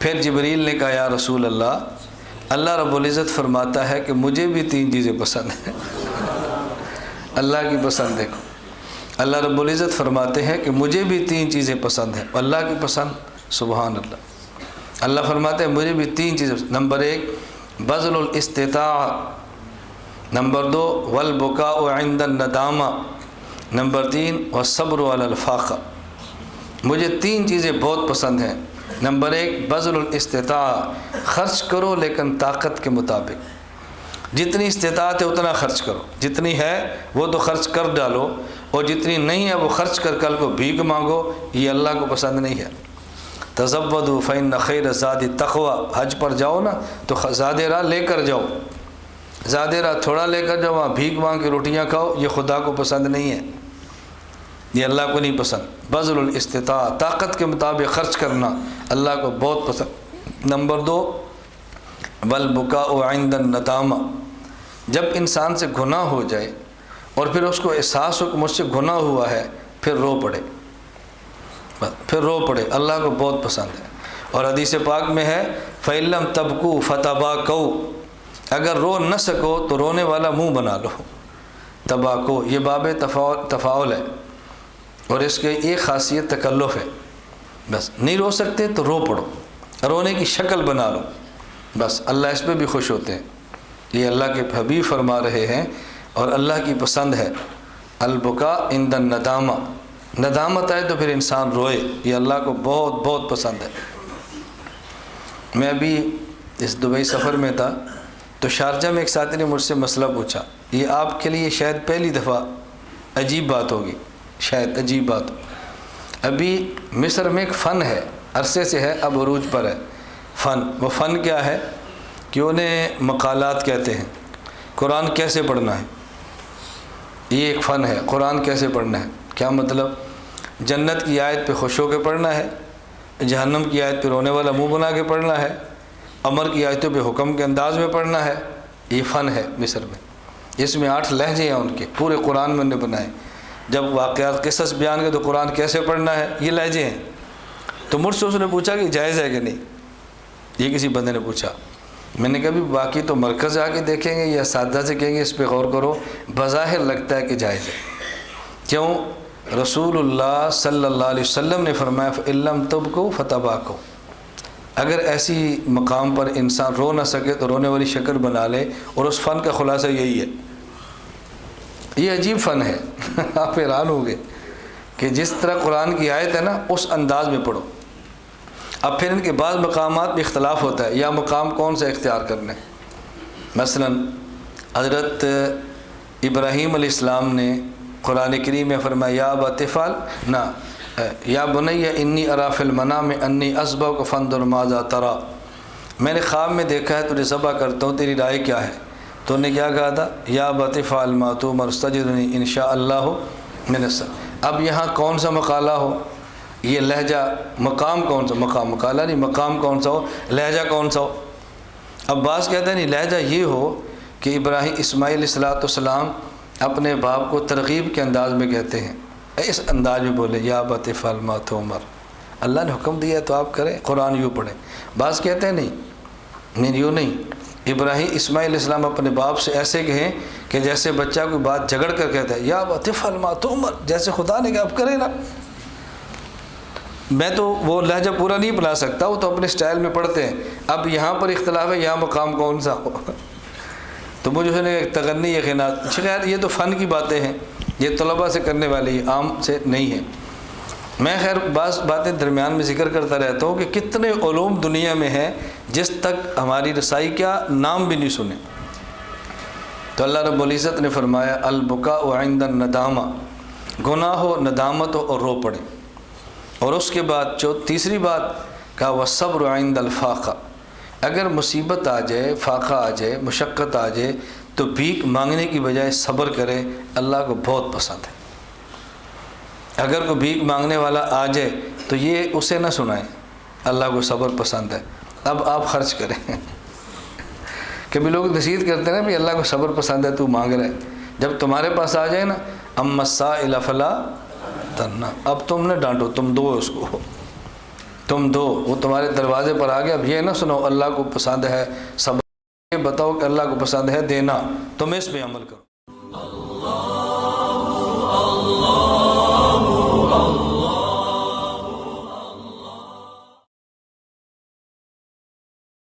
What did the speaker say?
پھر جبریل نے کہا یا رسول اللہ، اللہ رب العزت فرماتا ہے کہ مجھے بھی 3 چیزیں پسند ہیں۔ اللہ کی پسند دیکھو، اللہ رب العزت فرماتے ہیں کہ مجھے بھی 3 چیزیں پسند ہیں۔ اللہ کی پسند، سبحان اللہ، اللہ فرماتے ہیں مجھے بھی 3 چیزیں۔ نمبر 1 بذل الاستطاع، نمبر 2 والبکاء عند الندامہ، نمبر 3 والصبر علی الفاقہ۔ مجھے 3 چیزیں بہت پسند ہیں۔ نمبر 1 بذل الاستطاع، خرچ کرو لیکن طاقت کے مطابق، جتنی استطاعت ہے اتنا خرچ کرو، جتنی ہے وہ تو خرچ کر ڈالو، اور جتنی نہیں ہے وہ خرچ کر کل کو بھیک مانگو، یہ اللہ کو پسند نہیں ہے۔ تزودوا فإن خیر الزاد التقوی، حج پر جاؤ نا تو زاد راہ لے کر جاؤ، زاد راہ تھوڑا لے کر جاؤ، وہاں بھیک مانگ کے روٹیاں کھاؤ، یہ خدا کو پسند نہیں ہے، یہ اللہ کو نہیں پسند۔ بذل الاستطاع، طاقت کے مطابق خرچ کرنا، اللہ کو بہت پسند۔ نمبر 2 والبکاء عند الندامہ، جب انسان سے گناہ ہو جائے اور پھر اس کو احساس ہو کہ مجھ سے گناہ ہوا ہے، پھر رو پڑے، پھر رو پڑے، اللہ کو بہت پسند ہے۔ اور حدیث پاک میں ہے فَإِن لَّمْ تَبْكُوا فَتَبَاكَوْا، اگر رو نہ سکو تو رونے والا منہ بنا لو۔ تباکو یہ باب تفاعل ہے، اور اس کے ایک خاصیت تکلف ہے، بس نہیں رو سکتے تو رو پڑو، رونے کی شکل بنا لو، بس اللہ اس پہ بھی خوش ہوتے ہیں۔ یہ اللہ کے حبیب فرما رہے ہیں اور اللہ کی پسند ہے۔ البکاء عند الندامہ، ندامت آئے تو پھر انسان روئے، یہ اللہ کو بہت بہت پسند ہے۔ میں ابھی اس دبئی سفر میں تھا تو شارجہ میں ایک ساتھی نے مجھ سے مسئلہ پوچھا، یہ آپ کے لیے شاید پہلی دفعہ عجیب بات ہوگی، شاید عجیب بات ہو۔ ابھی مصر میں ایک فن ہے، عرصے سے ہے، اب عروج پر ہے فن۔ وہ فن کیا ہے کہ انہیں مقالات کہتے ہیں، قرآن کیسے پڑھنا ہے، یہ ایک فن ہے، قرآن کیسے پڑھنا ہے۔ کیا مطلب؟ جنت کی آیت پہ خوش ہو کے پڑھنا ہے، جہنم کی آیت پہ رونے والا منہ بنا کے پڑھنا ہے، امر کی آیتوں پہ حکم کے انداز میں پڑھنا ہے، یہ فن ہے مصر میں۔ اس میں 8 لہجے ہیں ان کے، پورے قرآن میں انہیں بنائے۔ جب واقعات قصص بیان کے تو قرآن کیسے پڑھنا ہے، یہ لہجے ہیں۔ تو مجھ سے اس نے پوچھا کہ جائز ہے کہ نہیں، یہ کسی بندے نے پوچھا۔ میں نے کہا بھی باقی تو مرکز آ کے دیکھیں گے یا اساتذہ سے کہیں گے اس پہ غور کرو، بظاہر لگتا ہے کہ جائز ہے۔ کیوں؟ رسول اللہ صلی اللہ علیہ وسلم نے فرمایا فَإِن لَّمْ تَبْكُوا فَتَبَاكُوا، اگر ایسی مقام پر انسان رو نہ سکے تو رونے والی شکل بنا لے، اور اس فن کا خلاصہ یہی ہے۔ یہ عجیب فن ہے، آپ حیران ہو گئے کہ جس طرح قرآن کی آیت ہے نا اس انداز میں پڑھو۔ اب پھر ان کے بعض مقامات میں اختلاف ہوتا ہے، یا مقام کون سا اختیار کرنا ہے۔ مثلا حضرت ابراہیم علیہ السلام نے قرآن کریم میں فرمایا یا ابت افعل نہ یا بنی انی اری فی المنام انی اذبحک فانظر ماذا تری، میں نے خواب میں دیکھا ہے تجھے ذبح کرتا ہوں، تیری رائے کیا ہے؟ تو انہوں نے کیا کہا تھا؟ یا ابت افعل ما تؤمر استجرنی ان شاء اللہ من الصابرین۔ اب یہاں کون سا مقالہ ہو، یہ لہجہ، مقام کون سا، مقام مقالہ نہیں، مقام کون سا ہو، لہجہ کون سا ہو۔ اب بعض کہتے ہیں نہیں، لہجہ یہ ہو کہ اسماعیل علیہ السلام اپنے باپ کو ترغیب کے انداز میں کہتے ہیں، اس انداز میں بولے یا ابت افعل ما تؤمر، اللہ نے حکم دیا ہے تو آپ کریں، قرآن یوں پڑھیں۔ بعض کہتے ہیں نہیں یوں نہیں، اسماعیل علیہ السلام اپنے باپ سے ایسے کہیں کہ جیسے بچہ کوئی بات جھگڑ کر کہتا ہے یا ابت افعل ما تؤمر، جیسے خدا نے کہا اب کریں نا۔ میں تو وہ لہجہ پورا نہیں بنا سکتا، وہ تو اپنے سٹائل میں پڑھتے ہیں۔ اب یہاں پر اختلاف ہے، یہاں مقام کون سا ہو، تو مجھے اس نے تغنی یا خینات، خیر یہ تو فن کی باتیں ہیں، یہ طلباء سے کرنے والی، عام سے نہیں ہے۔ میں خیر بعض باتیں درمیان میں ذکر کرتا رہتا ہوں کہ کتنے علوم دنیا میں ہیں جس تک ہماری رسائی کیا نام بھی نہیں سنے۔ تو اللہ رب العزت نے فرمایا البکاء عند الندامہ، گناہ ہو، ندامت ہو اور رو پڑے۔ اور اس کے بعد جو تیسری بات کہا والصبر عند الفاقہ، اگر مصیبت آ جائے، فاقہ آ جائے، مشقت آ جائے تو بھیک مانگنے کی بجائے صبر کرے، اللہ کو بہت پسند ہے۔ اگر کوئی بھیک مانگنے والا آ جائے تو یہ اسے نہ سنائیں، اللہ کو صبر پسند ہے۔ اب آپ خرچ کریں، کبھی لوگ نصیحت کرتے ہیں نا بھی اللہ کو صبر پسند ہے، تو مانگ رہے، جب تمہارے پاس آ جائے نا اما السائل فلا تنہر، اب تم نہ ڈانٹو، تم دو اس کو، تم دو، وہ تمہارے دروازے پر آ گیا، اب یہ نہ سنو اللہ کو پسند ہے صبر، یہ بتاؤ کہ اللہ کو پسند ہے دینا، تم اس پہ عمل کرو۔